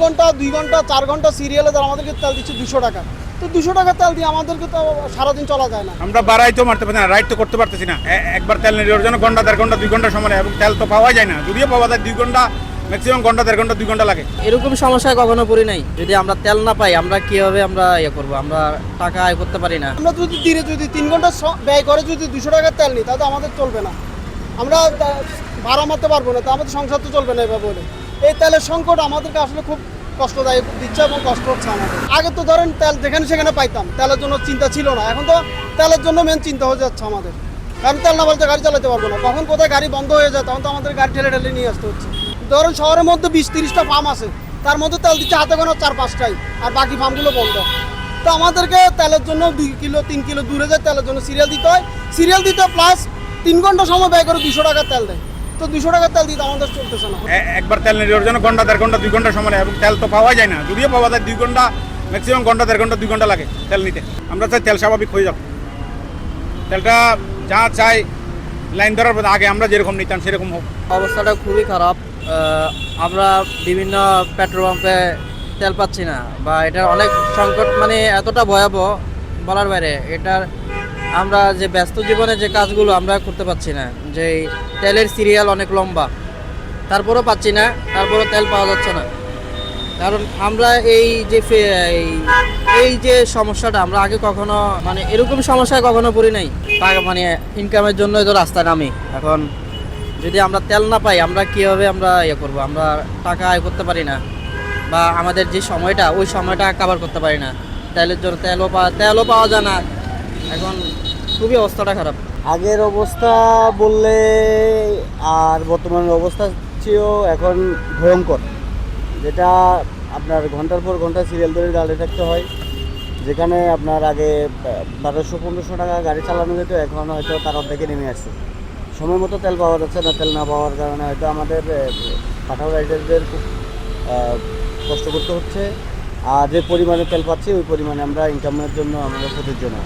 ঘন্টা 2 ঘন্টা 4 ঘন্টা সিরিয়ালে তারা আমাদেরকে তেল দিচ্ছে 200 টাকা। তো 200 টাকা তেল দিয়ে আমাদেরকে তো সারাদিন চলা যায় না। আমরা বাড়াই তো মারতে পারছি না, রাইড তো করতে পারতেছি না। একবার তেল নেওয়ার জন্য ঘন্টা 1.5 ঘন্টা 2 ঘন্টা সময় লাগে, এবং তেল তো পাওয়া যায় না। যদিও পাওয়া যায় 2 ঘন্টা, ম্যাক্সিমাম ঘন্টা 1.5 ঘন্টা 2 ঘন্টা লাগে। এরকম সমস্যায় কখনো পড়ি নাই। যদি আমরা তেল না পাই আমরা কিভাবে আমরা করবো, আমরা টাকা আয় করতে পারি না। আমরা যদি দিনে যদি 3 ঘন্টা ব্যয় করে যদি 200 টাকার তেল নিই, তাহলে আমাদের চলবে না। আমরা ভাড়া মারতে পারবো না, তো আমাদের সংসার তো চলবে না এভাবে বলে। এই তেলের সংকট আমাদেরকে আসলে খুব কষ্টদায়ক দিচ্ছে এবং কষ্ট হচ্ছে আমাদের। আগে তো ধরেন তেল যেখানে সেখানে পাইতাম, তেলের জন্য চিন্তা ছিল না। এখন তো তেলের জন্য মেন চিন্তা হয়ে যাচ্ছে আমাদের, কারণ তেল না বলতে গাড়ি চালাতে পারবো না। কখন কোথায় গাড়ি বন্ধ হয়ে যায়, তখন তো আমাদের গাড়ি ঠেলে ঠেলে নিয়ে আসতে হচ্ছে। ধরেন শহরের মধ্যে 20-30টা ফার্ম আছে, তার মধ্যে তেল দিচ্ছে হাতে গোনা 4-5টাই, আর বাকি ফার্মগুলো বন্ধ। তো আমাদেরকে তেলের জন্য 2 কিলো 3 কিলো দূরে যায় তেলের জন্য সিরিয়াল দিতে হয়। সিরিয়াল দিতে প্লাস 3 ঘন্টা সময় ব্যয় করে 200 টাকার তেল দেয়। তো 200 টাকার তেল দিতে আমাদের চলতেছে না। একবার তেল নেওয়ার জন্য ঘন্টা 1.5 ঘন্টা 2 ঘন্টা সময় লাগে, এবং তেল তো পাওয়া যায় না। যদিও পাওয়া যায় 2 ঘন্টা, ম্যাক্সিমাম ঘন্টা 1.5 ঘন্টা 2 ঘন্টা লাগে তেল নিতে। আমরা চাই তেল স্বাভাবিক হয়ে যাক, তেলটা যা চাই লাইন ধরার পর আগে আমরা যেরকম নিতাম সেরকম হোক। অবস্থাটা খুবই খারাপ। আমরা বিভিন্ন পেট্রোল পাম্পে তেল পাচ্ছি না, বা এটার অনেক সংকট, মানে এতটা ভয়াবহ বলার বাইরে। এটার আমরা যে ব্যস্ত জীবনে যে কাজগুলো আমরা করতে পারছি না, যে তেলের সিরিয়াল অনেক লম্বা, তারপরেও পাচ্ছি না, তারপরেও তেল পাওয়া যাচ্ছে না। কারণ আমরা এই যে সমস্যাটা আমরা আগে কখনো, মানে এরকম সমস্যায় কখনো পড়ি নাই। টাকা মানে ইনকামের জন্য তো রাস্তা নামি। এখন যদি আমরা তেল না পাই আমরা কীভাবে আমরা করবো, আমরা টাকা আয় করতে পারি না, বা আমাদের যে সময়টা ওই সময়টা কভার করতে পারি না। তেলের জন্য তেলও পাওয়া যায় না। এখন খুবই অবস্থাটা খারাপ। আগের অবস্থা বললে আর বর্তমানের অবস্থা চেয়েও এখন ভয়ঙ্কর। যেটা আপনার ঘন্টার পর ঘন্টা সিরিয়াল ধরে দাঁড়িয়ে থাকতে হয়, যেখানে আপনার আগে 1200-1500 টাকা গাড়ি চালানো যেত, এখন হয়তো তার অর্ধেকে নেমে আসছে। সময় মতো তেল পাওয়া যাচ্ছে না। তেল না পাওয়ার কারণে হয়তো আমাদের পাঠাও রাইডারদের খুব কষ্ট করতে হচ্ছে। আর যে পরিমাণে তেল পাচ্ছি ওই পরিমাণে আমরা ইনকামের জন্য আমাদের প্রযোজ্য না।